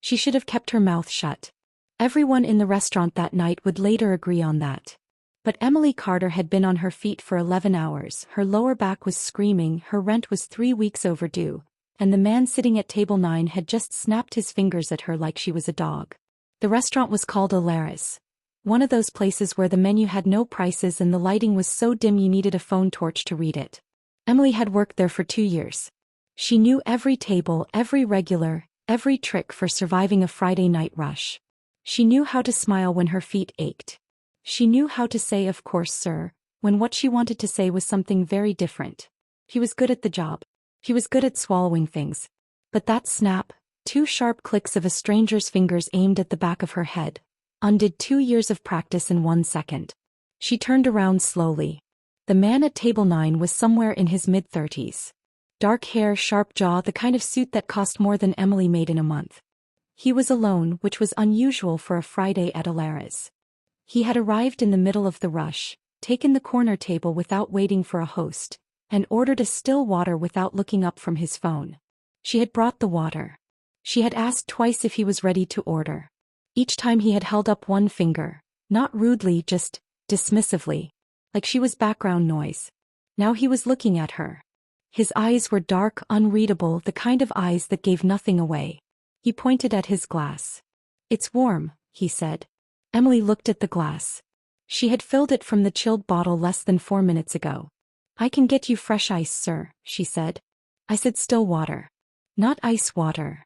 She should have kept her mouth shut. Everyone in the restaurant that night would later agree on that. But Emily Carter had been on her feet for 11 hours, her lower back was screaming, her rent was 3 weeks overdue, and the man sitting at table 9 had just snapped his fingers at her like she was a dog. The restaurant was called Waitress, one of those places where the menu had no prices and the lighting was so dim you needed a phone torch to read it. Emily had worked there for 2 years. She knew every table, every regular, every trick for surviving a Friday night rush. She knew how to smile when her feet ached. She knew how to say "of course, sir," when what she wanted to say was something very different. He was good at the job. He was good at swallowing things. But that snap, 2 sharp clicks of a stranger's fingers aimed at the back of her head, undid 2 years of practice in 1 second. She turned around slowly. The man at table 9 was somewhere in his mid-30s. Dark hair, sharp jaw, the kind of suit that cost more than Emily made in a month. He was alone, which was unusual for a Friday at Waitress. He had arrived in the middle of the rush, taken the corner table without waiting for a host, and ordered a still water without looking up from his phone. She had brought the water. She had asked twice if he was ready to order. Each time he had held up one finger, not rudely, just dismissively, like she was background noise. Now he was looking at her. His eyes were dark, unreadable, the kind of eyes that gave nothing away. He pointed at his glass. "It's warm," he said. Emily looked at the glass. She had filled it from the chilled bottle less than 4 minutes ago. "I can get you fresh ice, sir," she said. "I said still water. Not ice water."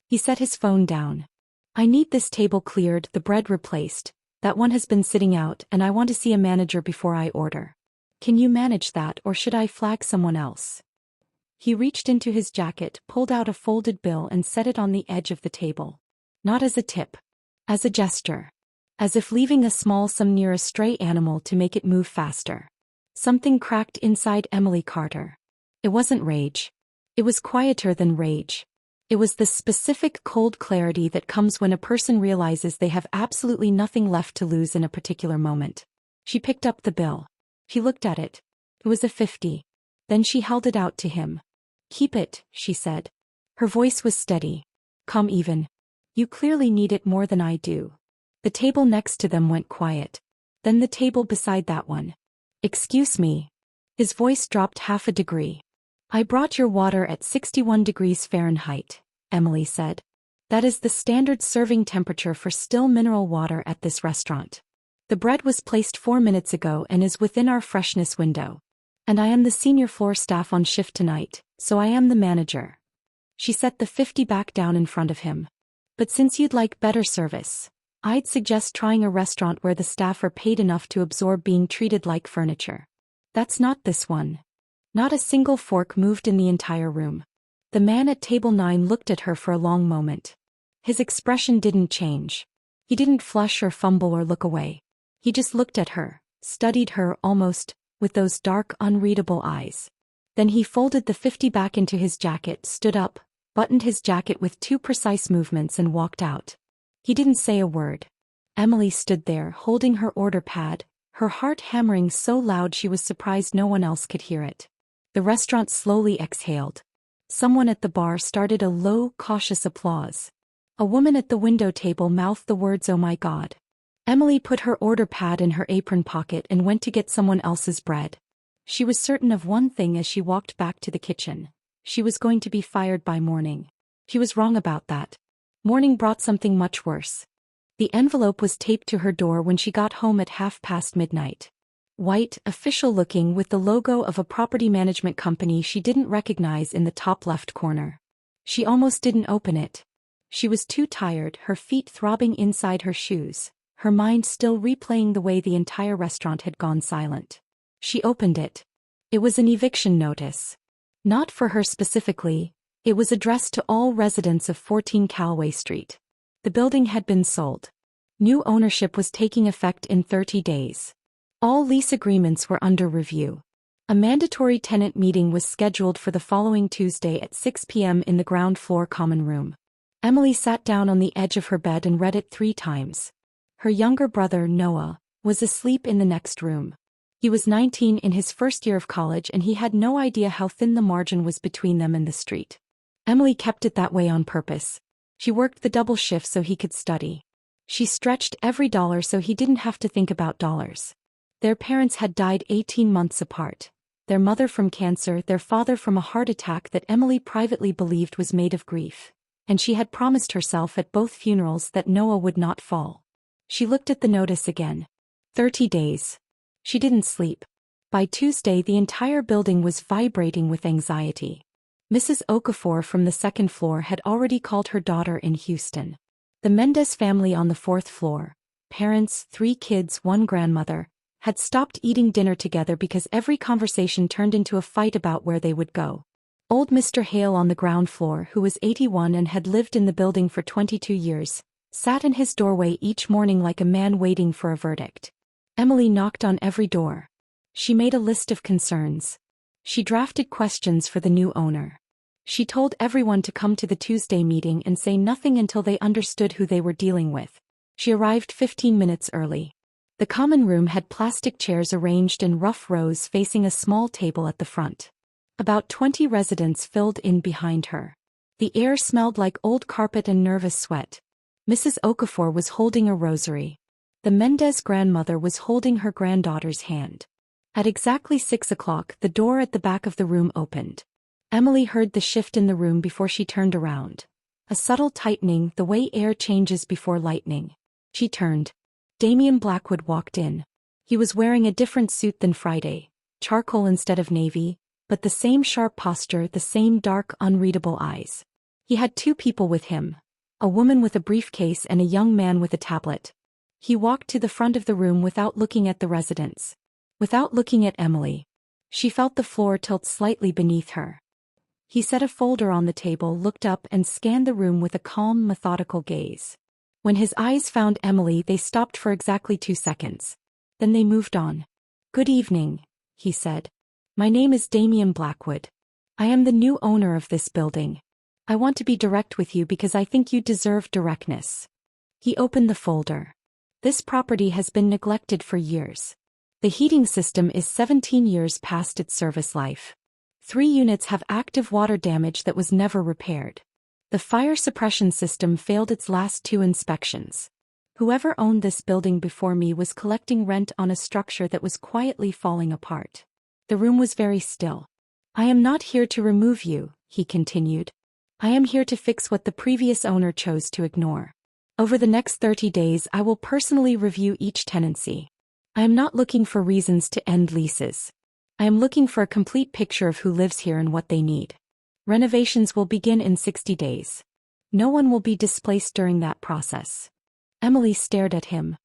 He set his phone down. "I need this table cleared, the bread replaced. That one has been sitting out and I want to see a manager before I order. Can you manage that or should I flag someone else?" He reached into his jacket, pulled out a folded bill and set it on the edge of the table. Not as a tip. As a gesture. As if leaving a small sum near a stray animal to make it move faster. Something cracked inside Emily Carter. It wasn't rage. It was quieter than rage. It was the specific cold clarity that comes when a person realizes they have absolutely nothing left to lose in a particular moment. She picked up the bill. He looked at it. It was a 50. Then she held it out to him. "Keep it," she said. Her voice was steady. "Come even. You clearly need it more than I do." The table next to them went quiet. Then the table beside that one. "Excuse me." His voice dropped half a degree. "I brought your water at 61 degrees Fahrenheit, Emily said. "That is the standard serving temperature for still mineral water at this restaurant. The bread was placed 4 minutes ago and is within our freshness window. And I am the senior floor staff on shift tonight, so I am the manager." She set the 50 back down in front of him. "But since you'd like better service, I'd suggest trying a restaurant where the staff are paid enough to absorb being treated like furniture. That's not this one." Not a single fork moved in the entire room. The man at table 9 looked at her for a long moment. His expression didn't change. He didn't flush or fumble or look away. He just looked at her, studied her almost, with those dark, unreadable eyes. Then he folded the 50 back into his jacket, stood up, buttoned his jacket with 2 precise movements and walked out. He didn't say a word. Emily stood there, holding her order pad, her heart hammering so loud she was surprised no one else could hear it. The restaurant slowly exhaled. Someone at the bar started a low, cautious applause. A woman at the window table mouthed the words, "Oh my God." Emily put her order pad in her apron pocket and went to get someone else's bread. She was certain of one thing as she walked back to the kitchen. She was going to be fired by morning. She was wrong about that. Morning brought something much worse. The envelope was taped to her door when she got home at midnight. White, official-looking, with the logo of a property management company she didn't recognize in the top left corner. She almost didn't open it. She was too tired, her feet throbbing inside her shoes, her mind still replaying the way the entire restaurant had gone silent. She opened it. It was an eviction notice. Not for her specifically. It was addressed to all residents of 14 Callaway Street. The building had been sold. New ownership was taking effect in 30 days. All lease agreements were under review. A mandatory tenant meeting was scheduled for the following Tuesday at 6 p.m. in the ground floor common room. Emily sat down on the edge of her bed and read it 3 times. Her younger brother, Noah, was asleep in the next room. He was 19 in his first year of college and he had no idea how thin the margin was between them and the street. Emily kept it that way on purpose. She worked the double shift so he could study. She stretched every dollar so he didn't have to think about dollars. Their parents had died 18 months apart. Their mother from cancer, their father from a heart attack that Emily privately believed was made of grief. And she had promised herself at both funerals that Noah would not fall. She looked at the notice again. 30 days. She didn't sleep. By Tuesday the entire building was vibrating with anxiety. Mrs. Okafor from the second floor had already called her daughter in Houston. The Mendez family on the fourth floor, parents, 3 kids, 1 grandmother, had stopped eating dinner together because every conversation turned into a fight about where they would go. Old Mr. Hale on the ground floor, who was 81 and had lived in the building for 22 years, sat in his doorway each morning like a man waiting for a verdict. Emily knocked on every door. She made a list of concerns. She drafted questions for the new owner. She told everyone to come to the Tuesday meeting and say nothing until they understood who they were dealing with. She arrived 15 minutes early. The common room had plastic chairs arranged in rough rows facing a small table at the front. About 20 residents filled in behind her. The air smelled like old carpet and nervous sweat. Mrs. Okafor was holding a rosary. The Mendez grandmother was holding her granddaughter's hand. At exactly 6 o'clock, the door at the back of the room opened. Emily heard the shift in the room before she turned around. A subtle tightening, the way air changes before lightning. She turned. Damien Blackwood walked in. He was wearing a different suit than Friday, charcoal instead of navy, but the same sharp posture, the same dark, unreadable eyes. He had 2 people with him, a woman with a briefcase and a young man with a tablet. He walked to the front of the room without looking at the residents. Without looking at Emily. She felt the floor tilt slightly beneath her. He set a folder on the table, looked up and scanned the room with a calm, methodical gaze. When his eyes found Emily, they stopped for exactly 2 seconds. Then they moved on. "Good evening," he said. "My name is Damien Blackwood. I am the new owner of this building. I want to be direct with you because I think you deserve directness." He opened the folder. "This property has been neglected for years. The heating system is 17 years past its service life. 3 units have active water damage that was never repaired. The fire suppression system failed its last 2 inspections. Whoever owned this building before me was collecting rent on a structure that was quietly falling apart." The room was very still. "I am not here to remove you," he continued. "I am here to fix what the previous owner chose to ignore. Over the next 30 days I will personally review each tenancy. I am not looking for reasons to end leases. I am looking for a complete picture of who lives here and what they need. Renovations will begin in 60 days. No one will be displaced during that process." Emily stared at him.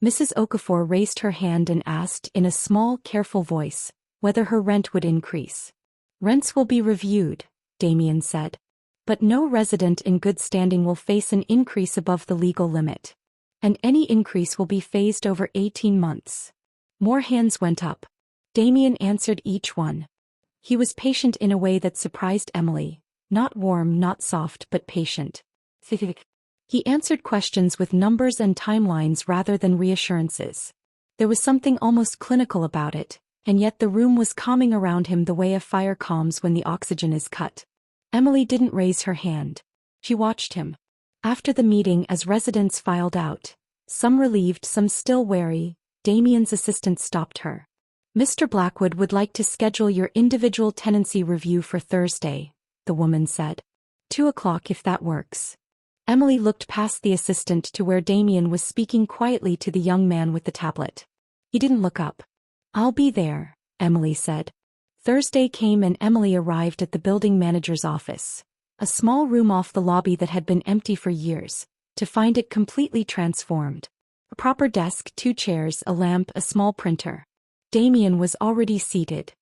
Mrs. Okafor raised her hand and asked in a small, careful voice whether her rent would increase. "Rents will be reviewed," Damien said. "But no resident in good standing will face an increase above the legal limit. And any increase will be phased over 18 months. More hands went up. Damien answered each one. He was patient in a way that surprised Emily, not warm, not soft, but patient. He answered questions with numbers and timelines rather than reassurances. There was something almost clinical about it, and yet the room was calming around him the way a fire calms when the oxygen is cut. Emily didn't raise her hand. She watched him. After the meeting, as residents filed out, some relieved, some still wary, Damien's assistant stopped her. "Mr. Blackwood would like to schedule your individual tenancy review for Thursday," the woman said. 2 o'clock if that works." Emily looked past the assistant to where Damien was speaking quietly to the young man with the tablet. He didn't look up. "I'll be there," Emily said. Thursday came and Emily arrived at the building manager's office, a small room off the lobby that had been empty for years, to find it completely transformed. A proper desk, 2 chairs, a lamp, a small printer. Damien was already seated.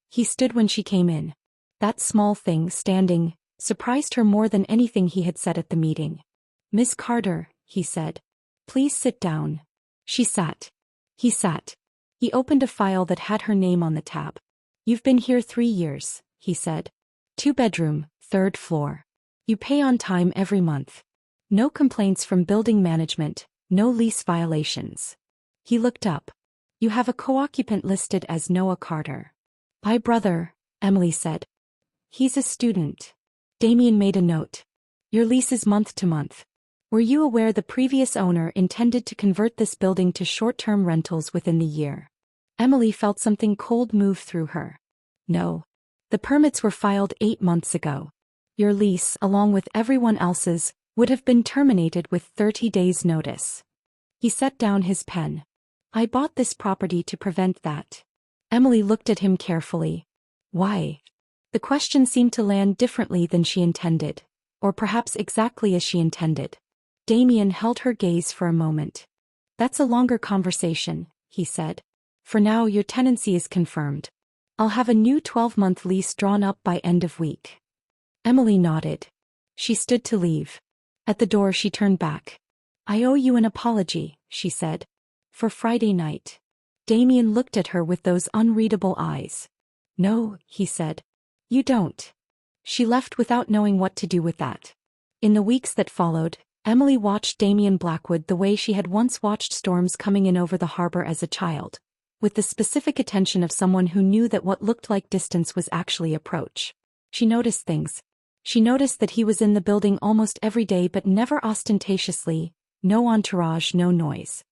He stood when she came in. That small thing, standing, surprised her more than anything he had said at the meeting. "Miss Carter," he said. "Please sit down." She sat. He sat. He opened a file that had her name on the tab. "You've been here 3 years," he said. 2-bedroom, 3rd floor. You pay on time every month. No complaints from building management, no lease violations." He looked up. "You have a co-occupant listed as Noah Carter." "My brother," Emily said. "He's a student." Damien made a note. Your lease is month to month. Were you aware the previous owner intended to convert this building to short-term rentals within the year? Emily felt something cold move through her. No. The permits were filed 8 months ago. Your lease, along with everyone else's, would have been terminated with 30 days' notice. He set down his pen. I bought this property to prevent that. Emily looked at him carefully. Why? The question seemed to land differently than she intended, or perhaps exactly as she intended. Damien held her gaze for a moment. That's a longer conversation, he said. For now, your tenancy is confirmed. I'll have a new 12-month lease drawn up by end of week. Emily nodded. She stood to leave. At the door she turned back. I owe you an apology, she said. For Friday night. Damien looked at her with those unreadable eyes. No, he said. You don't. She left without knowing what to do with that. In the weeks that followed, Emily watched Damien Blackwood the way she had once watched storms coming in over the harbor as a child, with the specific attention of someone who knew that what looked like distance was actually approach. She noticed things. She noticed that he was in the building almost every day but never ostentatiously, no entourage, no noise.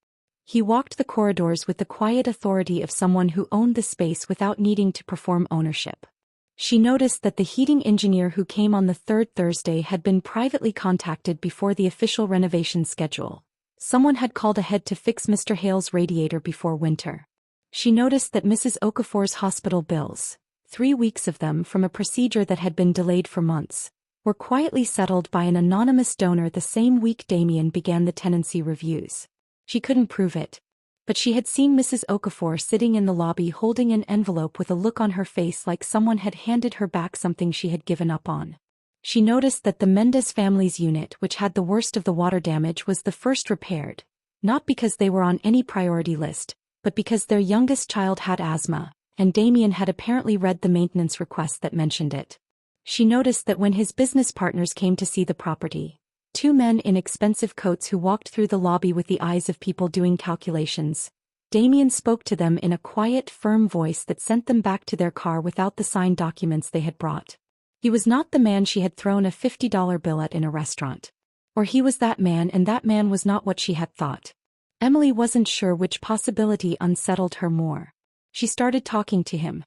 He walked the corridors with the quiet authority of someone who owned the space without needing to perform ownership. She noticed that the heating engineer who came on the third Thursday had been privately contacted before the official renovation schedule. Someone had called ahead to fix Mr. Hale's radiator before winter. She noticed that Mrs. Okafor's hospital bills, 3 weeks of them from a procedure that had been delayed for months, were quietly settled by an anonymous donor the same week Damien began the tenancy reviews. She couldn't prove it, but she had seen Mrs. Okafor sitting in the lobby holding an envelope with a look on her face like someone had handed her back something she had given up on. She noticed that the Mendez family's unit, which had the worst of the water damage, was the first repaired, not because they were on any priority list, but because their youngest child had asthma, and Damien had apparently read the maintenance request that mentioned it. She noticed that when his business partners came to see the property, 2 men in expensive coats who walked through the lobby with the eyes of people doing calculations, Damien spoke to them in a quiet, firm voice that sent them back to their car without the signed documents they had brought. He was not the man she had thrown a $50 bill at in a restaurant. Or he was that man, and that man was not what she had thought. Emily wasn't sure which possibility unsettled her more. She started talking to him.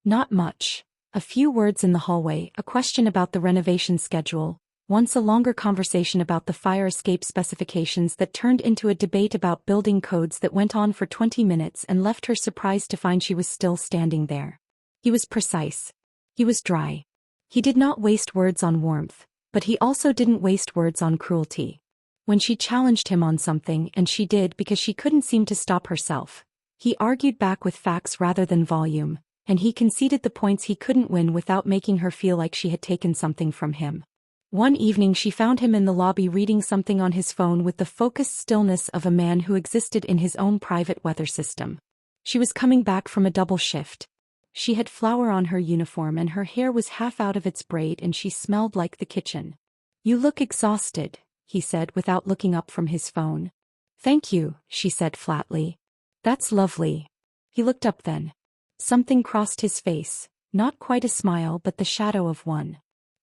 Not much. A few words in the hallway, a question about the renovation schedule, once a longer conversation about the fire escape specifications that turned into a debate about building codes that went on for 20 minutes and left her surprised to find she was still standing there. He was precise. He was dry. He did not waste words on warmth, but he also didn't waste words on cruelty. When she challenged him on something, and she did because she couldn't seem to stop herself, he argued back with facts rather than volume, and he conceded the points he couldn't win without making her feel like she had taken something from him. One evening she found him in the lobby reading something on his phone with the focused stillness of a man who existed in his own private weather system. She was coming back from a double shift. She had flour on her uniform and her hair was half out of its braid and she smelled like the kitchen. You look exhausted, he said without looking up from his phone. Thank you, she said flatly. That's lovely. He looked up then. Something crossed his face, not quite a smile but the shadow of one.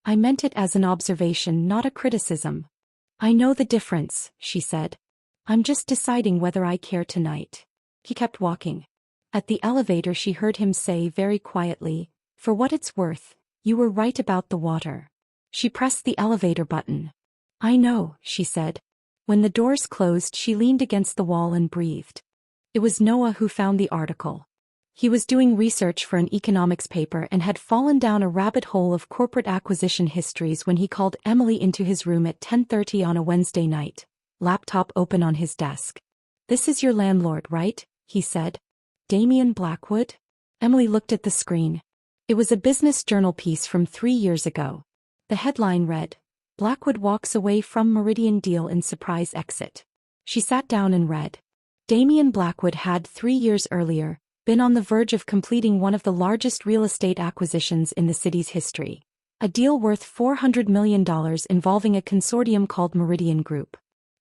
I meant it as an observation, not a criticism. I know the difference, she said. I'm just deciding whether I care tonight. He kept walking. At the elevator she heard him say very quietly, for what it's worth, you were right about the water. She pressed the elevator button. I know, she said. When the doors closed she leaned against the wall and breathed. It was Noah who found the article. He was doing research for an economics paper and had fallen down a rabbit hole of corporate acquisition histories when he called Emily into his room at 10:30 on a Wednesday night, laptop open on his desk. This is your landlord, right? He said. Damien Blackwood? Emily looked at the screen. It was a business journal piece from 3 years ago. The headline read, Blackwood walks away from Meridian deal in surprise exit. She sat down and read. Damien Blackwood had 3 years earlier been on the verge of completing one of the largest real estate acquisitions in the city's history. A deal worth $400 million involving a consortium called Meridian Group.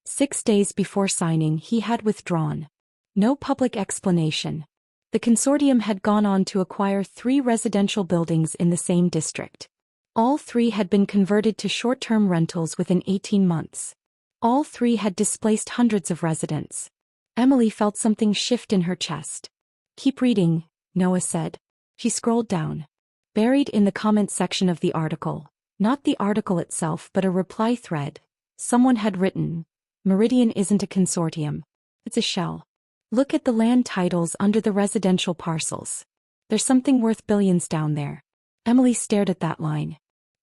6 days before signing he had withdrawn. No public explanation. The consortium had gone on to acquire 3 residential buildings in the same district. All 3 had been converted to short-term rentals within 18 months. All 3 had displaced hundreds of residents. Emily felt something shift in her chest. "Keep reading," Noah said. She scrolled down. Buried in the comments section of the article, not the article itself but a reply thread, someone had written, "Meridian isn't a consortium. It's a shell. Look at the land titles under the residential parcels. There's something worth billions down there." Emily stared at that line.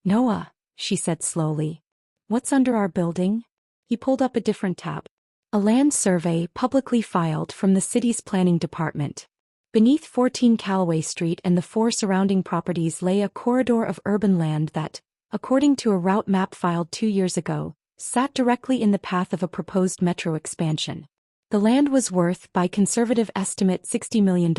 "Noah," she said slowly. "What's under our building?" He pulled up a different tab. A land survey publicly filed from the city's planning department. Beneath 14 Callaway Street and the 4 surrounding properties lay a corridor of urban land that, according to a route map filed 2 years ago, sat directly in the path of a proposed metro expansion. The land was worth, by conservative estimate, $60 million.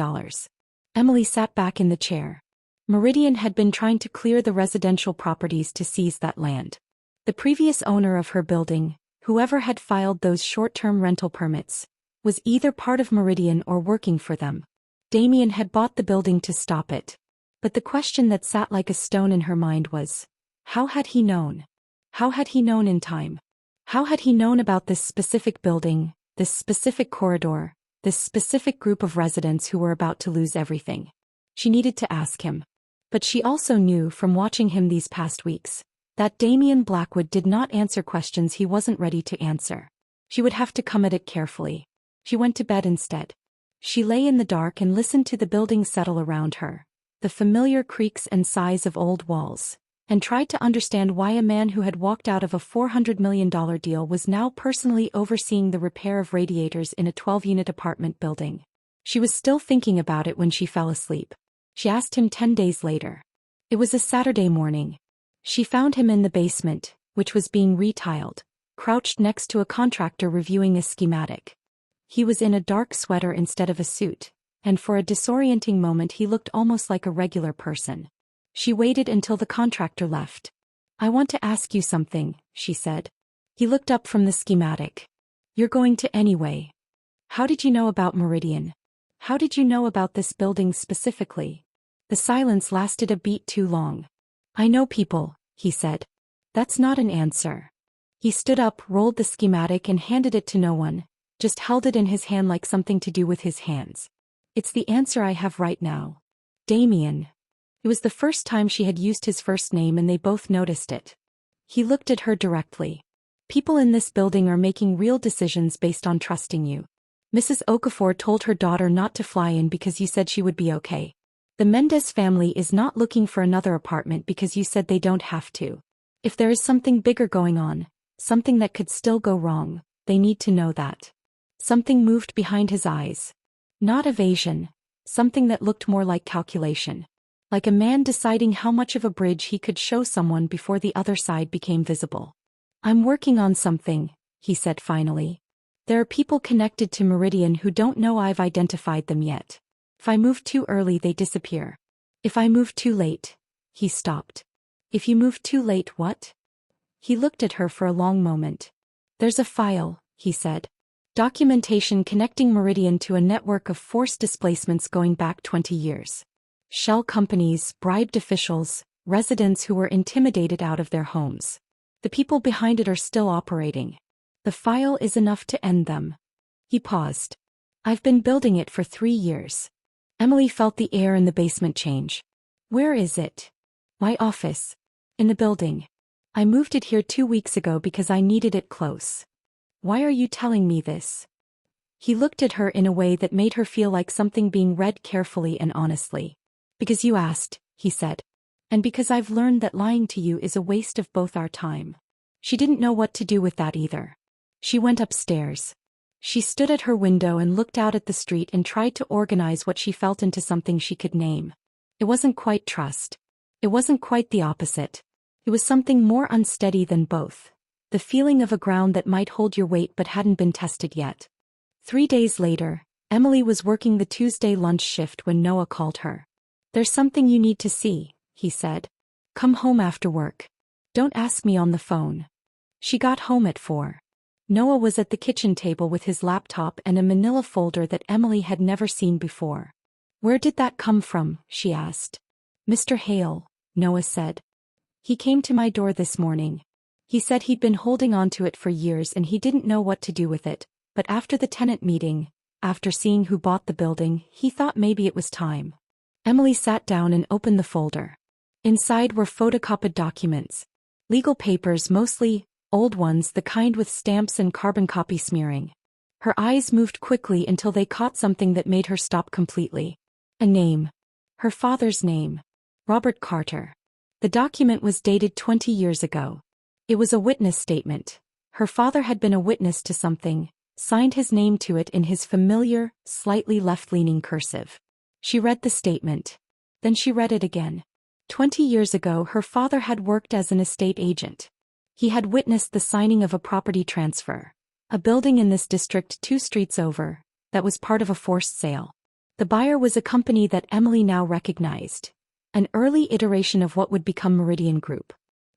Emily sat back in the chair. Meridian had been trying to clear the residential properties to seize that land. The previous owner of her building, whoever had filed those short-term rental permits, was either part of Meridian or working for them. Damien had bought the building to stop it. But the question that sat like a stone in her mind was, how had he known? How had he known in time? How had he known about this specific building, this specific corridor, this specific group of residents who were about to lose everything? She needed to ask him. But she also knew from watching him these past weeks that Damien Blackwood did not answer questions he wasn't ready to answer. She would have to come at it carefully. She went to bed instead. She lay in the dark and listened to the building settle around her, the familiar creaks and sighs of old walls, and tried to understand why a man who had walked out of a $400 million deal was now personally overseeing the repair of radiators in a 12-unit apartment building. She was still thinking about it when she fell asleep. She asked him 10 days later. It was a Saturday morning. She found him in the basement, which was being retiled, crouched next to a contractor reviewing a schematic. He was in a dark sweater instead of a suit, and for a disorienting moment he looked almost like a regular person. She waited until the contractor left. "I want to ask you something," she said. He looked up from the schematic. "You're going to anyway. How did you know about Meridian? How did you know about this building specifically?" The silence lasted a beat too long. "I know people," he said. "That's not an answer." He stood up, rolled the schematic and handed it to no one, just held it in his hand like something to do with his hands. "It's the answer I have right now. Damien." It was the first time she had used his first name and they both noticed it. He looked at her directly. "People in this building are making real decisions based on trusting you. Mrs. Okafor told her daughter not to fly in because you said she would be okay. The Mendez family is not looking for another apartment because you said they don't have to. If there is something bigger going on, something that could still go wrong, they need to know that." Something moved behind his eyes. Not evasion. Something that looked more like calculation. Like a man deciding how much of a bridge he could show someone before the other side became visible. "I'm working on something," he said finally. "There are people connected to Meridian who don't know I've identified them yet. If I move too early they disappear. If I move too late..." He stopped. "If you move too late, what?" He looked at her for a long moment. "There's a file," he said. "Documentation connecting Meridian to a network of forced displacements going back 20 years. Shell companies, bribed officials, residents who were intimidated out of their homes. The people behind it are still operating. The file is enough to end them." He paused. "I've been building it for 3 years." Emily felt the air in the basement change. "Where is it?" "My office. In the building. I moved it here 2 weeks ago because I needed it close." "Why are you telling me this?" He looked at her in a way that made her feel like something being read carefully and honestly. "Because you asked," he said. "And because I've learned that lying to you is a waste of both our time." She didn't know what to do with that either. She went upstairs. She stood at her window and looked out at the street and tried to organize what she felt into something she could name. It wasn't quite trust. It wasn't quite the opposite. It was something more unsteady than both. The feeling of a ground that might hold your weight but hadn't been tested yet. 3 days later, Emily was working the Tuesday lunch shift when Noah called her. "There's something you need to see," he said. "Come home after work. Don't ask me on the phone." She got home at 4. Noah was at the kitchen table with his laptop and a manila folder that Emily had never seen before. "Where did that come from?" she asked. "Mr. Hale," Noah said. He came to my door this morning. He said he'd been holding on to it for years and he didn't know what to do with it, but after the tenant meeting, after seeing who bought the building, he thought maybe it was time. Emily sat down and opened the folder. Inside were photocopied documents. Legal papers, mostly old ones, the kind with stamps and carbon copy smearing. Her eyes moved quickly until they caught something that made her stop completely. A name. Her father's name. Robert Carter. The document was dated 20 years ago. It was a witness statement. Her father had been a witness to something, signed his name to it in his familiar, slightly left-leaning cursive. She read the statement. Then she read it again. 20 years ago her father had worked as an estate agent. He had witnessed the signing of a property transfer. A building in this district 2 streets over, that was part of a forced sale. The buyer was a company that Emily now recognized. An early iteration of what would become Meridian Group.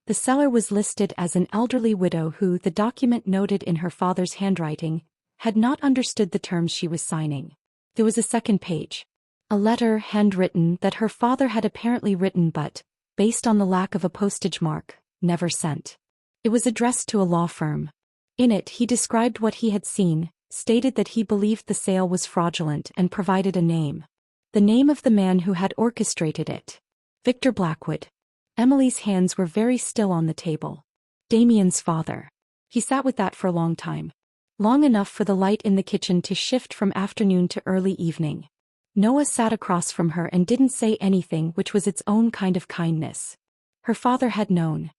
The seller was listed as an elderly widow who, the document noted in her father's handwriting, had not understood the terms she was signing. There was a second page. A letter, handwritten, that her father had apparently written but, based on the lack of a postage mark, never sent. It was addressed to a law firm. In it he described what he had seen, stated that he believed the sale was fraudulent and provided a name. The name of the man who had orchestrated it. Victor Blackwood. Emily's hands were very still on the table. Damien's father. He sat with that for a long time. Long enough for the light in the kitchen to shift from afternoon to early evening. Noah sat across from her and didn't say anything, which was its own kind of kindness. Her father had known.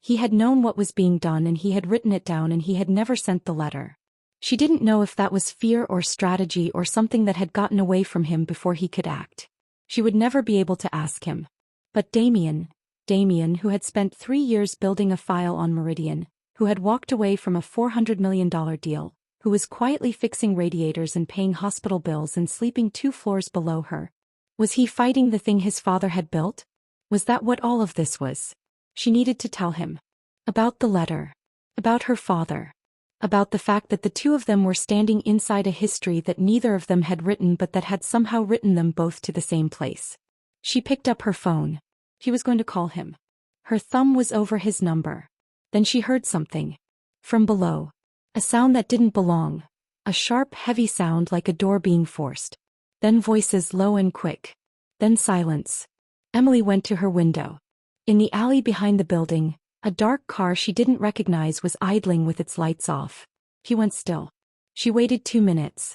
He had known what was being done and he had written it down and he had never sent the letter. She didn't know if that was fear or strategy or something that had gotten away from him before he could act. She would never be able to ask him. But Damien, who had spent 3 years building a file on Meridian, who had walked away from a $400 million deal, who was quietly fixing radiators and paying hospital bills and sleeping 2 floors below her. Was he fighting the thing his father had built? Was that what all of this was? She needed to tell him. About the letter. About her father. About the fact that the 2 of them were standing inside a history that neither of them had written but that had somehow written them both to the same place. She picked up her phone. She was going to call him. Her thumb was over his number. Then she heard something. From below. A sound that didn't belong. A sharp, heavy sound like a door being forced. Then voices low and quick. Then silence. Emily went to her window. In the alley behind the building, a dark car she didn't recognize was idling with its lights off. He went still. She waited 2 minutes.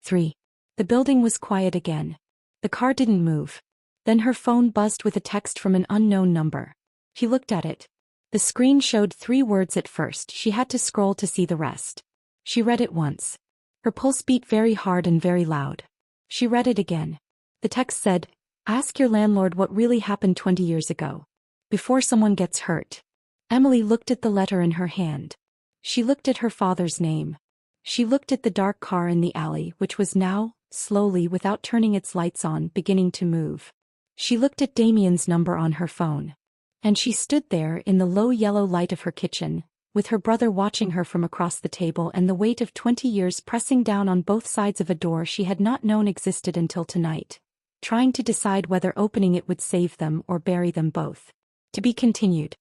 3. The building was quiet again. The car didn't move. Then her phone buzzed with a text from an unknown number. She looked at it. The screen showed 3 words at first. She had to scroll to see the rest. She read it once. Her pulse beat very hard and very loud. She read it again. The text said, "Ask your landlord what really happened 20 years ago. Before someone gets hurt." Emily looked at the letter in her hand. She looked at her father's name. She looked at the dark car in the alley, which was now, slowly without turning its lights on, beginning to move. She looked at Damien's number on her phone. And she stood there in the low yellow light of her kitchen, with her brother watching her from across the table and the weight of 20 years pressing down on both sides of a door she had not known existed until tonight, trying to decide whether opening it would save them or bury them both. To be continued.